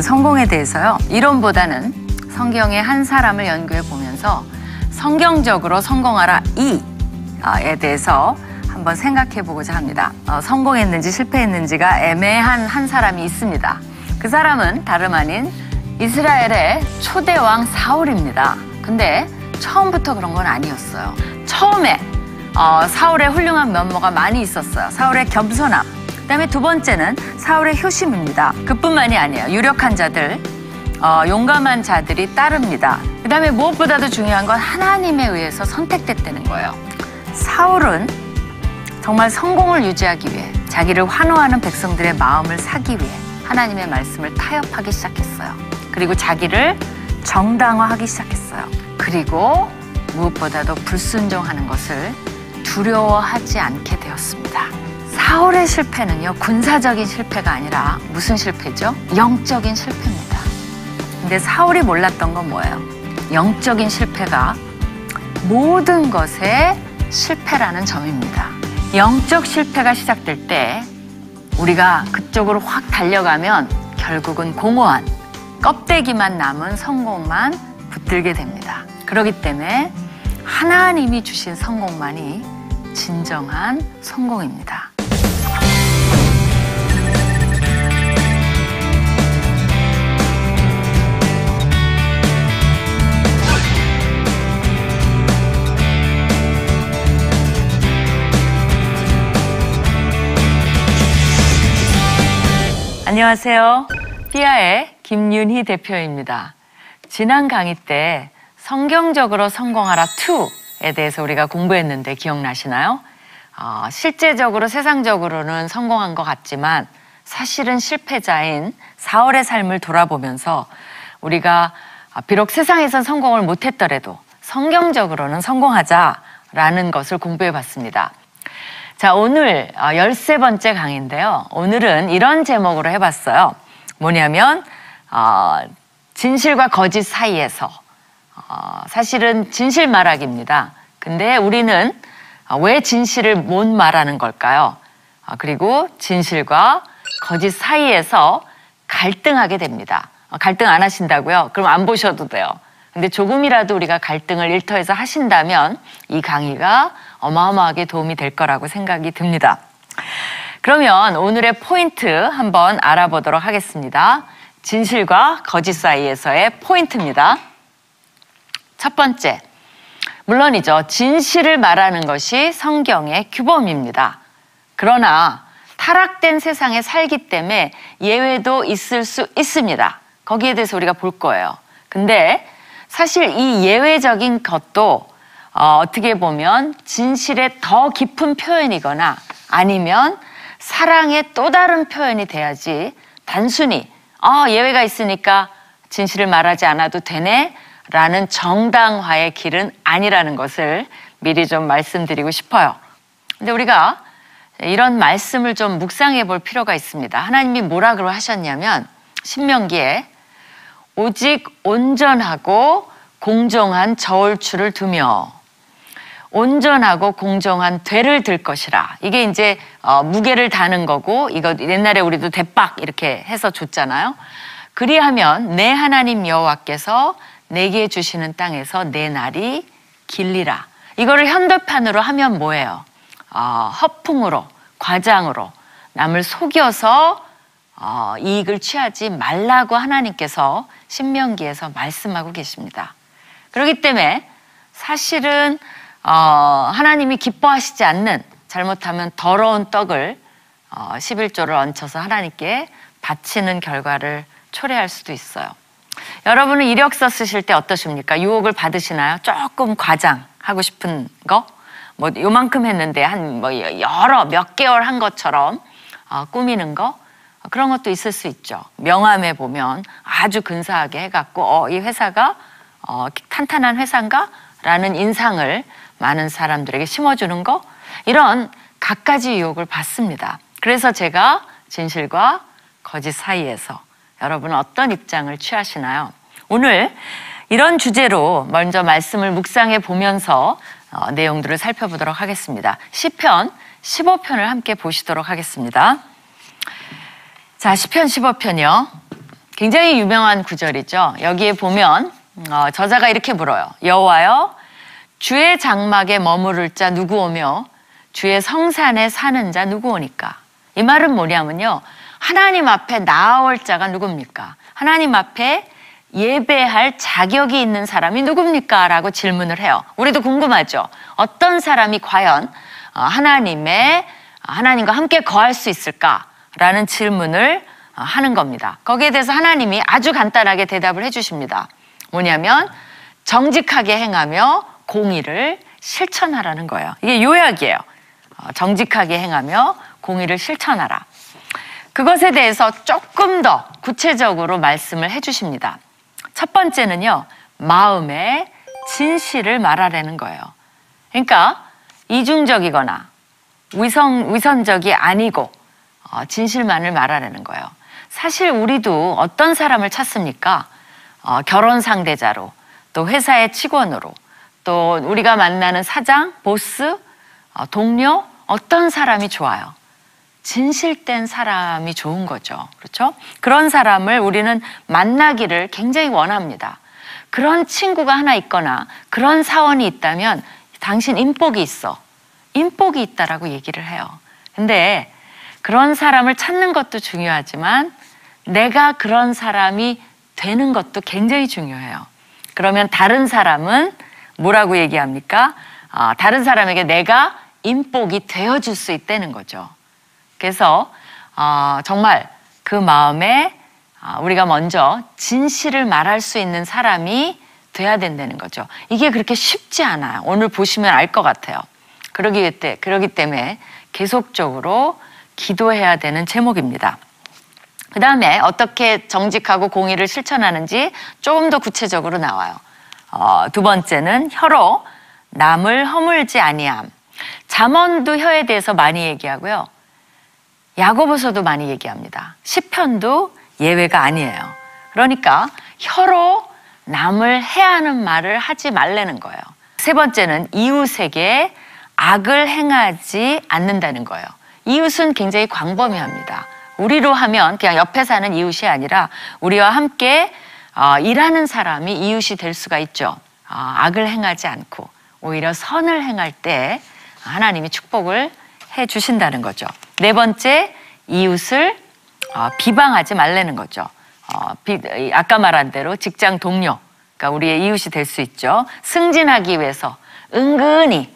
성공에 대해서요, 이론보다는 성경의 한 사람을 연구해 보면서 성경적으로 성공하라 이에 대해서 한번 생각해 보고자 합니다. 성공했는지 실패했는지가 애매한 한 사람이 있습니다. 그 사람은 다름 아닌 이스라엘의 초대왕 사울입니다. 근데 처음부터 그런 건 아니었어요. 처음에 사울의 훌륭한 면모가 많이 있었어요. 사울의 겸손함. 그다음에 두 번째는 사울의 효심입니다. 그뿐만이 아니에요. 유력한 자들, 용감한 자들이 따릅니다. 그다음에 무엇보다도 중요한 건 하나님에 의해서 선택됐다는 거예요. 사울은 정말 성공을 유지하기 위해, 자기를 환호하는 백성들의 마음을 사기 위해 하나님의 말씀을 타협하기 시작했어요. 그리고 자기를 정당화하기 시작했어요. 그리고 무엇보다도 불순종하는 것을 두려워하지 않게 되었습니다. 사울의 실패는요, 군사적인 실패가 아니라 무슨 실패죠? 영적인 실패입니다. 근데 사울이 몰랐던 건 뭐예요? 영적인 실패가 모든 것의 실패라는 점입니다. 영적 실패가 시작될 때 우리가 그쪽으로 확 달려가면 결국은 공허한 껍데기만 남은 성공만 붙들게 됩니다. 그렇기 때문에 하나님이 주신 성공만이 진정한 성공입니다. 안녕하세요. 삐아의 김윤희 대표입니다. 지난 강의 때 성경적으로 성공하라 2에 대해서 우리가 공부했는데 기억나시나요? 실제적으로 세상적으로는 성공한 것 같지만 사실은 실패자인 사울의 삶을 돌아보면서 우리가 비록 세상에선 성공을 못했더라도 성경적으로는 성공하자라는 것을 공부해 봤습니다. 자, 오늘 13번째 강의인데요. 오늘은 이런 제목으로 해봤어요. 뭐냐면 진실과 거짓 사이에서, 사실은 진실 말하기입니다. 근데 우리는 왜 진실을 못 말하는 걸까요? 그리고 진실과 거짓 사이에서 갈등하게 됩니다. 갈등 안 하신다고요? 그럼 안 보셔도 돼요. 근데 조금이라도 우리가 갈등을 일터에서 하신다면 이 강의가 어마어마하게 도움이 될 거라고 생각이 듭니다. 그러면 오늘의 포인트 한번 알아보도록 하겠습니다. 진실과 거짓 사이에서의 포인트입니다. 첫 번째, 물론이죠. 진실을 말하는 것이 성경의 규범입니다. 그러나 타락된 세상에 살기 때문에 예외도 있을 수 있습니다. 거기에 대해서 우리가 볼 거예요. 근데 사실 이 예외적인 것도 어떻게 보면 진실의 더 깊은 표현이거나 아니면 사랑의 또 다른 표현이 돼야지 단순히 예외가 있으니까 진실을 말하지 않아도 되네 라는 정당화의 길은 아니라는 것을 미리 좀 말씀드리고 싶어요. 근데 우리가 이런 말씀을 좀 묵상해 볼 필요가 있습니다. 하나님이 뭐라고 하셨냐면 신명기에 오직 온전하고 공정한 저울추를 두며 온전하고 공정한 되를 들 것이라. 이게 이제 무게를 다는 거고, 이거 옛날에 우리도 대박 이렇게 해서 줬잖아요. 그리하면 내 하나님 여호와께서 내게 주시는 땅에서 내 날이 길리라. 이거를 현대판으로 하면 뭐예요? 허풍으로, 과장으로 남을 속여서 이익을 취하지 말라고 하나님께서 신명기에서 말씀하고 계십니다. 그렇기 때문에 사실은 하나님이 기뻐하시지 않는, 잘못하면 더러운 떡을 11조를 얹혀서 하나님께 바치는 결과를 초래할 수도 있어요. 여러분은 이력서 쓰실 때 어떠십니까? 유혹을 받으시나요? 조금 과장하고 싶은 거? 뭐 요만큼 했는데 한 몇 개월 한 것처럼 꾸미는 거? 그런 것도 있을 수 있죠. 명함에 보면 아주 근사하게 해갖고 이 회사가 탄탄한 회사인가? 라는 인상을 많은 사람들에게 심어주는 거, 이런 갖가지 유혹을 받습니다. 그래서 제가 진실과 거짓 사이에서 여러분은 어떤 입장을 취하시나요? 오늘 이런 주제로 먼저 말씀을 묵상해 보면서 내용들을 살펴보도록 하겠습니다. 시편 15편을 함께 보시도록 하겠습니다. 자, 시편 15편이요. 굉장히 유명한 구절이죠. 여기에 보면 저자가 이렇게 물어요. 여호와여, 주의 장막에 머무를 자 누구 오며 주의 성산에 사는 자 누구 오니까? 이 말은 뭐냐면요. 하나님 앞에 나아올 자가 누굽니까? 하나님 앞에 예배할 자격이 있는 사람이 누굽니까? 라고 질문을 해요. 우리도 궁금하죠. 어떤 사람이 과연 하나님과 함께 거할 수 있을까라는 질문을 하는 겁니다. 거기에 대해서 하나님이 아주 간단하게 대답을 해주십니다. 뭐냐면 정직하게 행하며 공의를 실천하라는 거예요. 이게 요약이에요. 정직하게 행하며 공의를 실천하라. 그것에 대해서 조금 더 구체적으로 말씀을 해주십니다. 첫 번째는요, 마음의 진실을 말하라는 거예요. 그러니까 이중적이거나 위선적이 아니고 진실만을 말하라는 거예요. 사실 우리도 어떤 사람을 찾습니까? 결혼 상대자로, 또 회사의 직원으로, 또 우리가 만나는 사장, 보스, 동료, 어떤 사람이 좋아요? 진실된 사람이 좋은 거죠. 그렇죠? 그런 사람을 우리는 만나기를 굉장히 원합니다. 그런 친구가 하나 있거나 그런 사원이 있다면 당신 인복이 있어. 인복이 있다라고 얘기를 해요. 근데 그런 사람을 찾는 것도 중요하지만 내가 그런 사람이 되는 것도 굉장히 중요해요. 그러면 다른 사람은 뭐라고 얘기합니까? 다른 사람에게 내가 인복이 되어줄 수 있다는 거죠. 그래서 정말 그 마음에 우리가 먼저 진실을 말할 수 있는 사람이 돼야 된다는 거죠. 이게 그렇게 쉽지 않아요. 오늘 보시면 알 것 같아요. 그러기 때문에 계속적으로 기도해야 되는 제목입니다. 그 다음에 어떻게 정직하고 공의를 실천하는지 조금 더 구체적으로 나와요. 두 번째는 혀로 남을 허물지 아니함. 잠언도 혀에 대해서 많이 얘기하고요. 야고보서도 많이 얘기합니다. 시편도 예외가 아니에요. 그러니까 혀로 남을 해하는 말을 하지 말라는 거예요. 세 번째는 이웃에게 악을 행하지 않는다는 거예요. 이웃은 굉장히 광범위합니다. 우리로 하면 그냥 옆에 사는 이웃이 아니라 우리와 함께 일하는 사람이 이웃이 될 수가 있죠. 악을 행하지 않고 오히려 선을 행할 때 하나님이 축복을 해 주신다는 거죠. 네 번째, 이웃을 비방하지 말라는 거죠. 아까 말한 대로 직장 동료, 그러니까 우리의 이웃이 될 수 있죠. 승진하기 위해서 은근히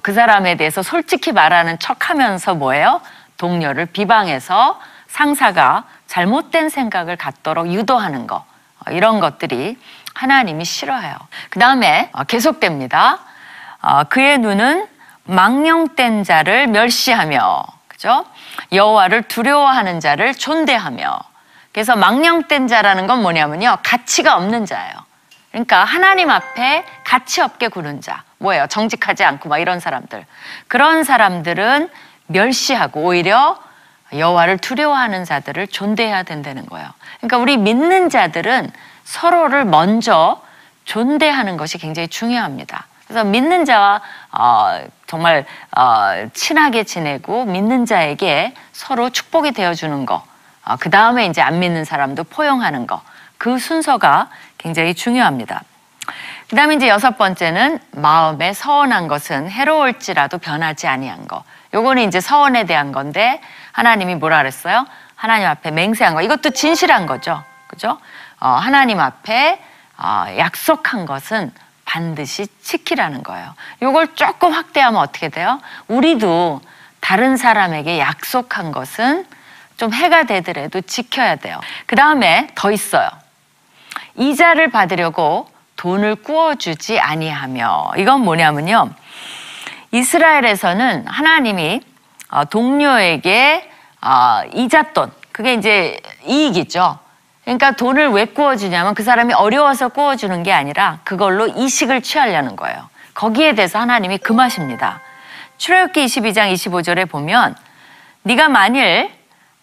그 사람에 대해서 솔직히 말하는 척하면서 뭐예요? 동료를 비방해서 상사가 잘못된 생각을 갖도록 유도하는 거, 이런 것들이 하나님이 싫어해요. 그 다음에 계속됩니다. 그의 눈은 망령된 자를 멸시하며, 그죠? 여호와를 두려워하는 자를 존대하며. 그래서 망령된 자라는 건 뭐냐면요, 가치가 없는 자예요. 그러니까 하나님 앞에 가치 없게 구는 자, 뭐예요? 정직하지 않고 막 이런 사람들. 그런 사람들은 멸시하고 오히려 여호와를 두려워하는 자들을 존대해야 된다는 거예요. 그러니까 우리 믿는 자들은 서로를 먼저 존대하는 것이 굉장히 중요합니다. 그래서 믿는 자와 정말 친하게 지내고 믿는 자에게 서로 축복이 되어주는 거, 그 다음에 이제 안 믿는 사람도 포용하는 거, 그 순서가 굉장히 중요합니다. 그 다음에 이제 여섯 번째는 마음에 서운한 것은 해로울지라도 변하지 아니한 거. 요거는 이제 서원에 대한 건데 하나님이 뭐라 그랬어요? 하나님 앞에 맹세한 거. 이것도 진실한 거죠. 그죠? 하나님 앞에 약속한 것은 반드시 지키라는 거예요. 요걸 조금 확대하면 어떻게 돼요? 우리도 다른 사람에게 약속한 것은 좀 해가 되더라도 지켜야 돼요. 그 다음에 더 있어요. 이자를 받으려고 돈을 꾸어주지 아니하며. 이건 뭐냐면요, 이스라엘에서는 하나님이 동료에게 이잣돈, 그게 이제 이익이죠. 그러니까 돈을 왜 꾸어주냐면 그 사람이 어려워서 꾸어주는 게 아니라 그걸로 이식을 취하려는 거예요. 거기에 대해서 하나님이 금하십니다. 출애굽기 22장 25절에 보면 네가 만일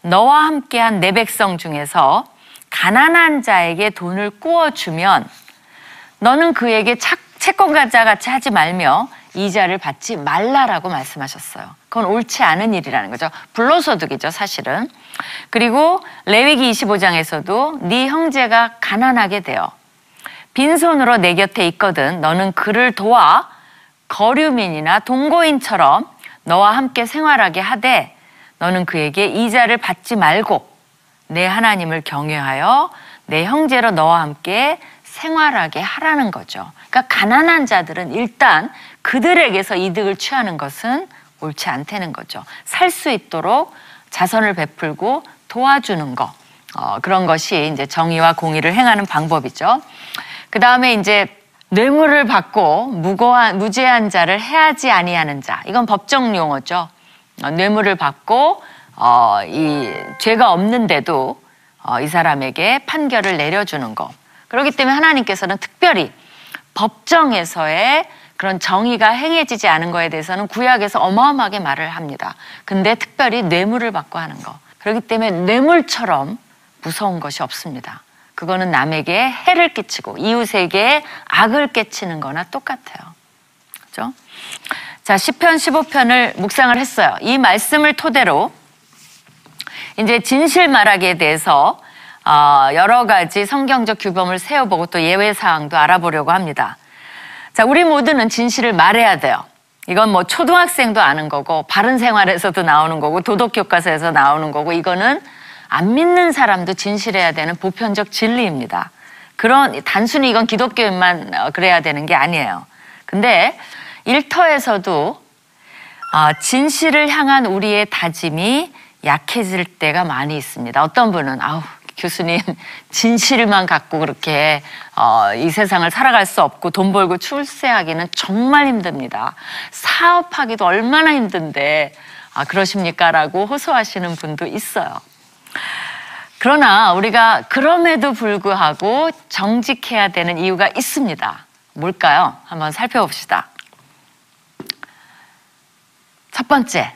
너와 함께한 내 백성 중에서 가난한 자에게 돈을 꾸어주면 너는 그에게 채권가자 같이 하지 말며 이자를 받지 말라라고 말씀하셨어요. 그건 옳지 않은 일이라는 거죠. 불로소득이죠, 사실은. 그리고 레위기 25장에서도 네 형제가 가난하게 되어 빈손으로 내 곁에 있거든 너는 그를 도와 거류민이나 동거인처럼 너와 함께 생활하게 하되 너는 그에게 이자를 받지 말고 내 하나님을 경외하여 내 형제로 너와 함께 생활하게 하라는 거죠. 그러니까 가난한 자들은 일단 그들에게서 이득을 취하는 것은 옳지 않다는 거죠. 살 수 있도록 자선을 베풀고 도와주는 거, 그런 것이 이제 정의와 공의를 행하는 방법이죠. 그 다음에 이제 뇌물을 받고 무죄한 자를 해하지 아니하는 자, 이건 법정 용어죠. 뇌물을 받고 이 죄가 없는데도 이 사람에게 판결을 내려주는 거. 그렇기 때문에 하나님께서는 특별히 법정에서의 그런 정의가 행해지지 않은 거에 대해서는 구약에서 어마어마하게 말을 합니다. 근데 특별히 뇌물을 받고 하는 거. 그렇기 때문에 뇌물처럼 무서운 것이 없습니다. 그거는 남에게 해를 끼치고 이웃에게 악을 끼치는 거나 똑같아요. 그렇죠? 자, 시편 15편을 묵상을 했어요. 이 말씀을 토대로 이제 진실 말하기에 대해서 여러 가지 성경적 규범을 세워보고 또 예외 사항도 알아보려고 합니다. 자, 우리 모두는 진실을 말해야 돼요. 이건 뭐 초등학생도 아는 거고 바른 생활에서도 나오는 거고 도덕교과서에서 나오는 거고 이거는 안 믿는 사람도 진실해야 되는 보편적 진리입니다. 단순히 이건 기독교인만 그래야 되는 게 아니에요. 근데 일터에서도 진실을 향한 우리의 다짐이 약해질 때가 많이 있습니다. 어떤 분은 교수님 진실만 갖고 그렇게 이 세상을 살아갈 수 없고 돈 벌고 출세하기는 정말 힘듭니다. 사업하기도 얼마나 힘든데 그러십니까? 라고 호소하시는 분도 있어요. 그러나 우리가 그럼에도 불구하고 정직해야 되는 이유가 있습니다. 뭘까요? 한번 살펴봅시다. 첫 번째,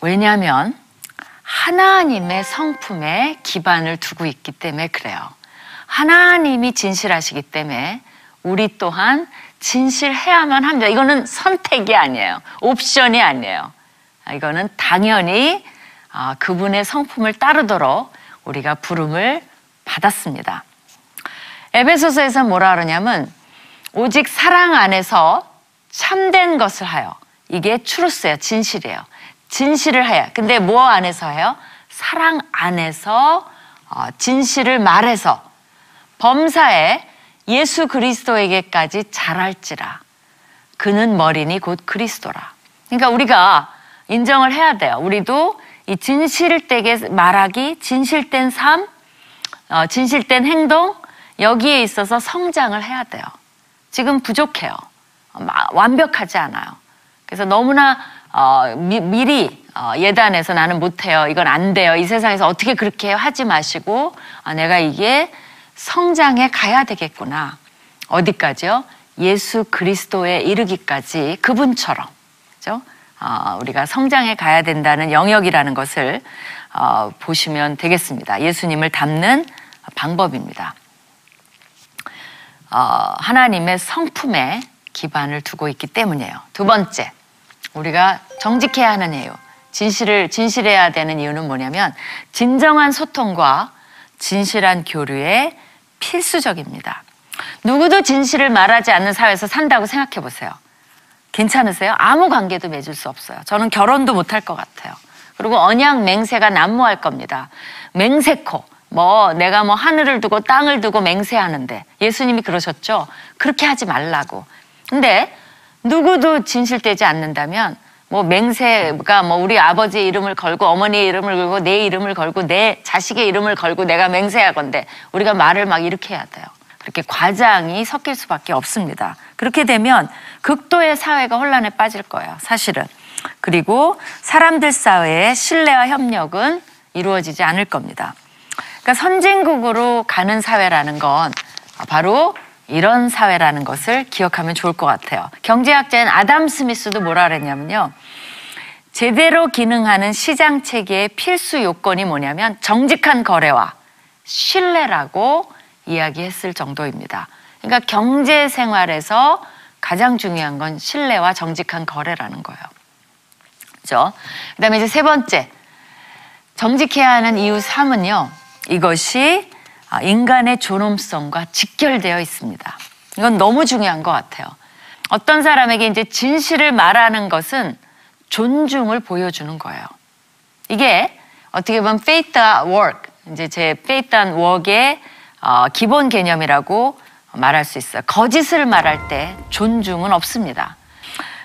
왜냐하면 하나님의 성품에 기반을 두고 있기 때문에 그래요. 하나님이 진실하시기 때문에 우리 또한 진실해야만 합니다. 이거는 선택이 아니에요. 옵션이 아니에요. 이거는 당연히 그분의 성품을 따르도록 우리가 부름을 받았습니다. 에베소서에서 뭐라 그러냐면 오직 사랑 안에서 참된 것을 하여, 이게 트루스예요. 진실이에요. 진실을 해요. 근데 뭐 안에서 해요? 사랑 안에서 진실을 말해서 범사에 예수 그리스도에게까지 잘할지라. 그는 머리니 곧 그리스도라. 그러니까 우리가 인정을 해야 돼요. 우리도 이 진실되게 말하기, 진실된 삶, 진실된 행동, 여기에 있어서 성장을 해야 돼요. 지금 부족해요. 완벽하지 않아요. 그래서 너무나 미리 예단해서 나는 못해요. 이건 안 돼요. 이 세상에서 어떻게 그렇게 해요? 하지 마시고 내가 이게 성장해 가야 되겠구나. 어디까지요? 예수 그리스도에 이르기까지 그분처럼. 그렇죠? 우리가 성장해 가야 된다는 영역이라는 것을 보시면 되겠습니다. 예수님을 닮는 방법입니다. 하나님의 성품에 기반을 두고 있기 때문이에요. 두 번째, 우리가 정직해야 하는 이유, 진실해야 되는 이유는 뭐냐면 진정한 소통과 진실한 교류에 필수적입니다. 누구도 진실을 말하지 않는 사회에서 산다고 생각해 보세요. 괜찮으세요? 아무 관계도 맺을 수 없어요. 저는 결혼도 못할 것 같아요. 그리고 언양 맹세가 난무할 겁니다. 맹세코, 내가 하늘을 두고 땅을 두고 맹세하는데 예수님이 그러셨죠? 그렇게 하지 말라고. 근데 누구도 진실되지 않는다면 맹세가 우리 아버지의 이름을 걸고 어머니의 이름을 걸고 내 이름을 걸고 내 자식의 이름을 걸고 내가 맹세하건대 우리가 말을 막 이렇게 해야 돼요. 그렇게 과장이 섞일 수밖에 없습니다. 그렇게 되면 극도의 사회가 혼란에 빠질 거예요, 사실은. 그리고 사람들 사이의 신뢰와 협력은 이루어지지 않을 겁니다. 그러니까 선진국으로 가는 사회라는 건 바로 이런 사회라는 것을 기억하면 좋을 것 같아요. 경제학자인 아담 스미스도 뭐라 그랬냐면요. 제대로 기능하는 시장 체계의 필수 요건이 뭐냐면 정직한 거래와 신뢰라고 이야기했을 정도입니다. 그러니까 경제 생활에서 가장 중요한 건 신뢰와 정직한 거래라는 거예요. 그죠? 그다음에 이제 세 번째, 정직해야 하는 이유 3은요. 이것이 인간의 존엄성과 직결되어 있습니다. 이건 너무 중요한 것 같아요. 어떤 사람에게 이제 진실을 말하는 것은 존중을 보여주는 거예요. 이게 어떻게 보면 faith at work, 이제 제 faith at work의 기본 개념이라고 말할 수 있어요. 거짓을 말할 때 존중은 없습니다.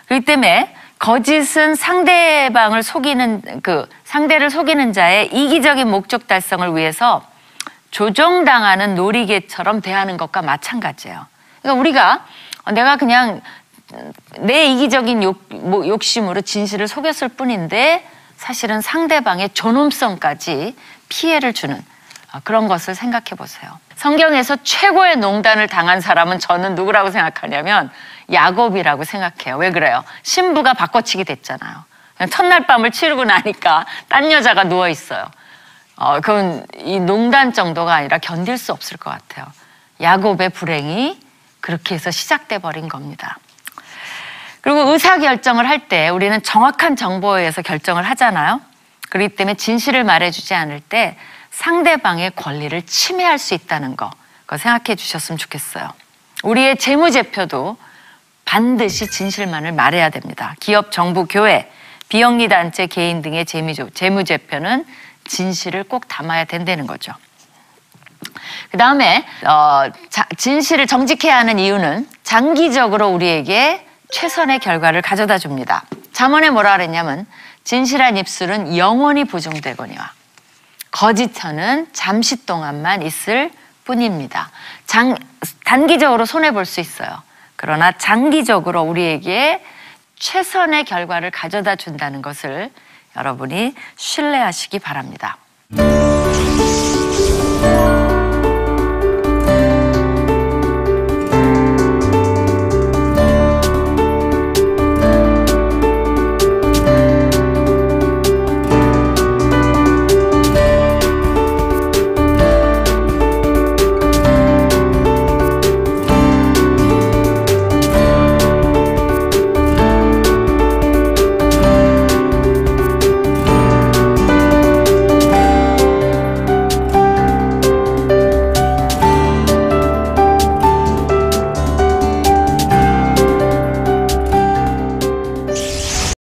그렇기 때문에 거짓은 상대방을 속이는 상대를 속이는 자의 이기적인 목적 달성을 위해서 조종당하는 놀이개처럼 대하는 것과 마찬가지예요. 그러니까 우리가 내가 그냥 내 이기적인 욕심으로 진실을 속였을 뿐인데 사실은 상대방의 존엄성까지 피해를 주는 그런 것을 생각해 보세요. 성경에서 최고의 농단을 당한 사람은 저는 누구라고 생각하냐면 야곱이라고 생각해요. 왜 그래요? 신부가 바꿔치기 됐잖아요. 그냥 첫날 밤을 치르고 나니까 딴 여자가 누워 있어요. 그건 이 농단 정도가 아니라 견딜 수 없을 것 같아요. 야곱의 불행이 그렇게 해서 시작돼 버린 겁니다. 그리고 의사결정을 할 때 우리는 정확한 정보에 의해서 결정을 하잖아요. 그렇기 때문에 진실을 말해주지 않을 때 상대방의 권리를 침해할 수 있다는 거, 그거 생각해 주셨으면 좋겠어요. 우리의 재무제표도 반드시 진실만을 말해야 됩니다. 기업, 정부, 교회, 비영리단체, 개인 등의 재무제표는 진실을 꼭 담아야 된다는 거죠. 그 다음에 진실을 정직해야 하는 이유는 장기적으로 우리에게 최선의 결과를 가져다 줍니다. 잠언에 뭐라 그랬냐면 진실한 입술은 영원히 보존되거니와 거짓 혀는 잠시 동안만 있을 뿐입니다. 단기적으로 손해볼 수 있어요. 그러나 장기적으로 우리에게 최선의 결과를 가져다 준다는 것을 여러분이 신뢰하시기 바랍니다.